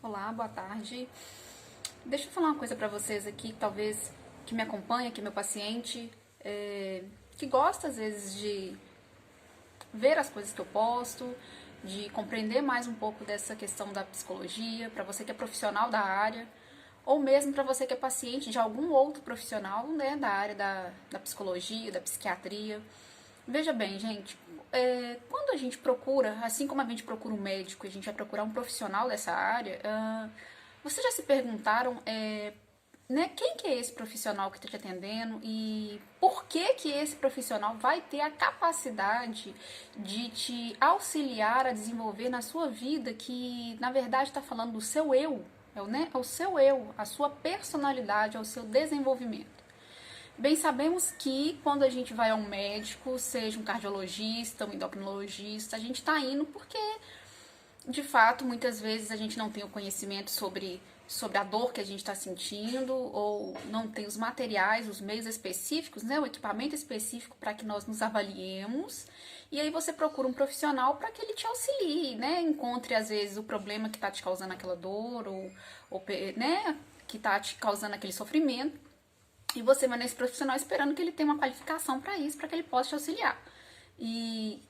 Olá, boa tarde. Deixa eu falar uma coisa pra vocês aqui, talvez que me acompanha, que é meu paciente, que gosta às vezes de ver as coisas que eu posto, de compreender mais um pouco dessa questão da psicologia, pra você que é profissional da área, ou mesmo pra você que é paciente de algum outro profissional, né, da área da psicologia, da psiquiatria. Veja bem, gente, quando a gente procura, assim como a gente procura um médico, a gente vai procurar um profissional dessa área, vocês já se perguntaram, né, quem que é esse profissional que está te atendendo e por que que esse profissional vai ter a capacidade de te auxiliar a desenvolver na sua vida, que na verdade está falando do seu eu, né, é o seu eu, a sua personalidade, é o seu desenvolvimento. Bem, sabemos que quando a gente vai a um médico, seja um cardiologista, um endocrinologista, a gente está indo porque, de fato, muitas vezes a gente não tem o conhecimento sobre a dor que a gente está sentindo, ou não tem os materiais, os meios específicos, né, o equipamento específico para que nós nos avaliemos. E aí você procura um profissional para que ele te auxilie, né, encontre às vezes o problema que está te causando aquela dor, ou né, que está te causando aquele sofrimento. E você vai nesse profissional esperando que ele tenha uma qualificação para isso, para que ele possa te auxiliar. E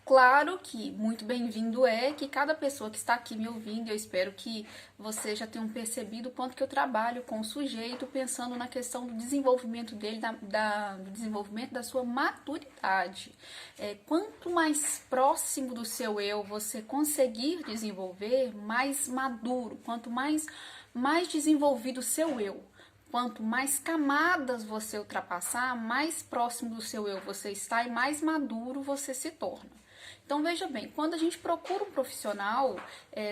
claro que muito bem-vindo é que cada pessoa que está aqui me ouvindo, eu espero que vocês já tenham percebido o quanto que eu trabalho com o sujeito, pensando na questão do desenvolvimento dele, do desenvolvimento da sua maturidade. Quanto mais próximo do seu eu você conseguir desenvolver, mais maduro, quanto mais desenvolvido o seu eu. Quanto mais camadas você ultrapassar, mais próximo do seu eu você está e mais maduro você se torna. Então veja bem, quando a gente procura um profissional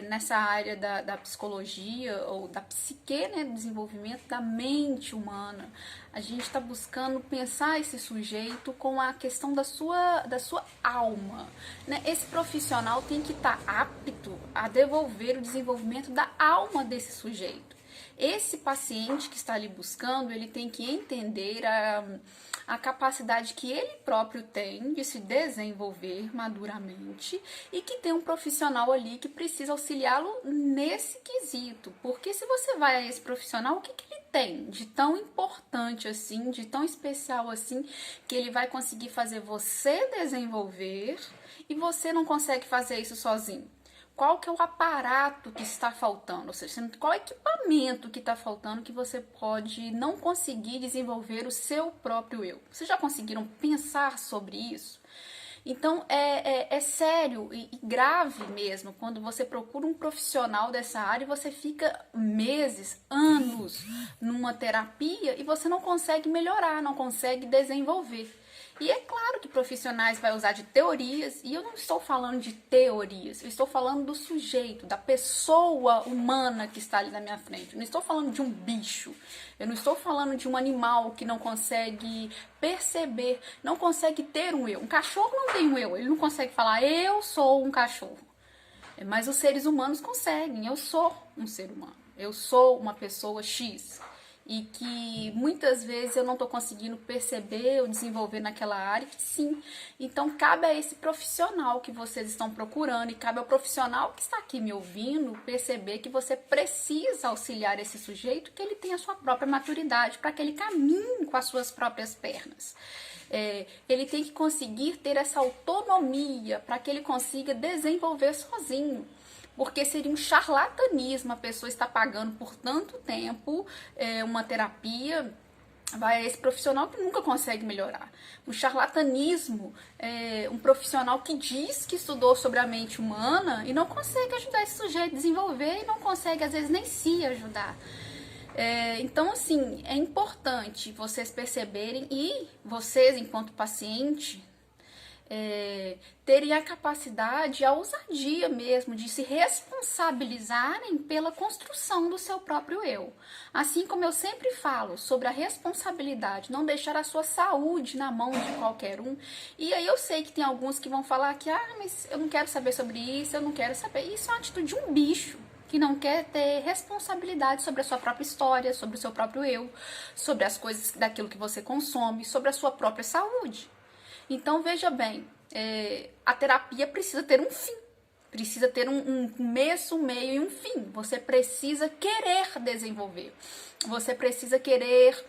nessa área da psicologia ou da psique, né, do desenvolvimento da mente humana, a gente está buscando pensar esse sujeito com a questão da sua alma. Né? Esse profissional tem que estar apto a devolver o desenvolvimento da alma desse sujeito. Esse paciente que está ali buscando, ele tem que entender a capacidade que ele próprio tem de se desenvolver maduramente e que tem um profissional ali que precisa auxiliá-lo nesse quesito. Porque se você vai a esse profissional, o que ele tem de tão importante assim, de tão especial assim, que ele vai conseguir fazer você desenvolver e você não consegue fazer isso sozinho? Qual que é o aparato que está faltando, ou seja, qual equipamento que está faltando que você pode não conseguir desenvolver o seu próprio eu. Vocês já conseguiram pensar sobre isso? Então, é sério e grave mesmo quando você procura um profissional dessa área e você fica meses, anos numa terapia e você não consegue melhorar, não consegue desenvolver. E é claro que profissionais vai usar de teorias, e eu não estou falando de teorias, eu estou falando do sujeito, da pessoa humana que está ali na minha frente. Eu não estou falando de um bicho, eu não estou falando de um animal que não consegue perceber, não consegue ter um eu. Um cachorro não tem um eu, ele não consegue falar, eu sou um cachorro. Mas os seres humanos conseguem, eu sou um ser humano, eu sou uma pessoa X. E que muitas vezes eu não estou conseguindo perceber ou desenvolver naquela área, que sim. Então cabe a esse profissional que vocês estão procurando e cabe ao profissional que está aqui me ouvindo perceber que você precisa auxiliar esse sujeito, que ele tenha a sua própria maturidade, para que ele caminhe com as suas próprias pernas. Ele tem que conseguir ter essa autonomia para que ele consiga desenvolver sozinho. Porque seria um charlatanismo a pessoa estar pagando por tanto tempo uma terapia, vai a esse profissional que nunca consegue melhorar. Um charlatanismo um profissional que diz que estudou sobre a mente humana e não consegue ajudar esse sujeito a desenvolver e não consegue, às vezes, nem se ajudar. Então, assim, é importante vocês perceberem e vocês, enquanto paciente, terem a capacidade, a ousadia mesmo de se responsabilizarem pela construção do seu próprio eu. Assim como eu sempre falo sobre a responsabilidade, não deixar a sua saúde na mão de qualquer um. E aí eu sei que tem alguns que vão falar que, mas eu não quero saber sobre isso, eu não quero saber. Isso é uma atitude de um bicho que não quer ter responsabilidade sobre a sua própria história, sobre o seu próprio eu, sobre as coisas daquilo que você consome, sobre a sua própria saúde. Então, veja bem, a terapia precisa ter um fim, precisa ter um começo, um meio e um fim. Você precisa querer desenvolver. Você precisa querer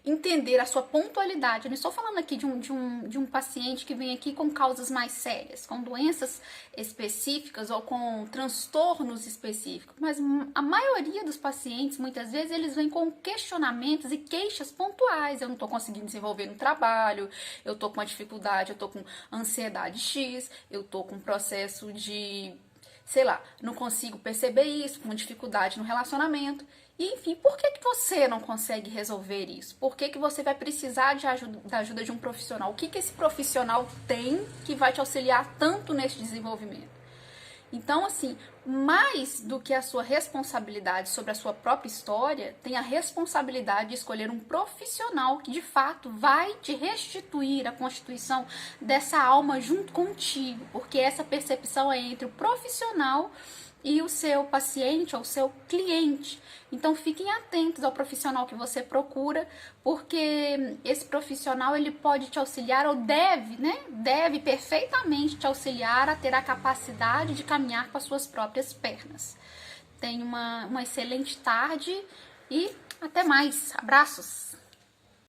entender a sua pontualidade. Eu não estou falando aqui de um paciente que vem aqui com causas mais sérias, com doenças específicas ou com transtornos específicos, mas a maioria dos pacientes, muitas vezes, eles vêm com questionamentos e queixas pontuais. Eu não estou conseguindo desenvolver no trabalho, eu estou com uma dificuldade, eu estou com ansiedade X, eu estou com um processo de, sei lá, não consigo perceber isso, com dificuldade no relacionamento. E, enfim, por que você não consegue resolver isso? Por que você vai precisar da ajuda de um profissional? O que esse profissional tem que vai te auxiliar tanto nesse desenvolvimento? Então, assim, mais do que a sua responsabilidade sobre a sua própria história, tem a responsabilidade de escolher um profissional que, de fato, vai te restituir a constituição dessa alma junto contigo. Porque essa percepção é entre o profissional e o seu paciente ou o seu cliente. Então fiquem atentos ao profissional que você procura, porque esse profissional ele pode te auxiliar ou deve, deve perfeitamente te auxiliar a ter a capacidade de caminhar com as suas próprias pernas. Tenha uma excelente tarde e até mais. Abraços!